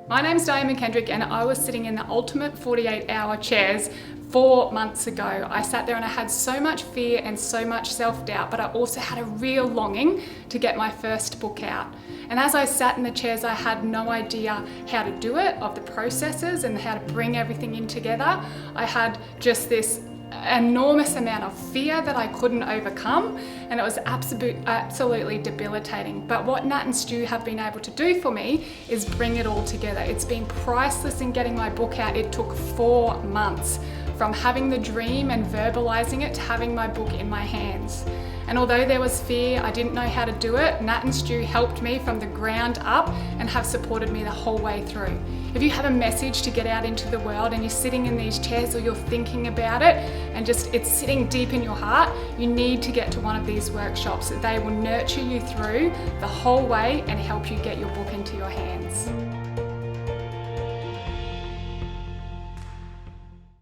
My name's Dianne McKendrick and I was sitting in the ultimate 48-hour chairs 4 months ago. I sat there and I had so much fear and so much self-doubt, but I also had a real longing to get my first book out. And as I sat in the chairs, I had no idea how to do it, of the processes and how to bring everything in together. I had just this enormous amount of fear that I couldn't overcome, and it was absolutely debilitating. But what Nat and Stu have been able to do for me is bring it all together. It's been priceless in getting my book out. It took 4 months from having the dream and verbalizing it to having my book in my hands. And although there was fear, I didn't know how to do it, Nat and Stu helped me from the ground up and have supported me the whole way through. If you have a message to get out into the world and you're sitting in these chairs or you're thinking about it and just it's sitting deep in your heart, you need to get to one of these workshops. They will nurture you through the whole way and help you get your book into your hands.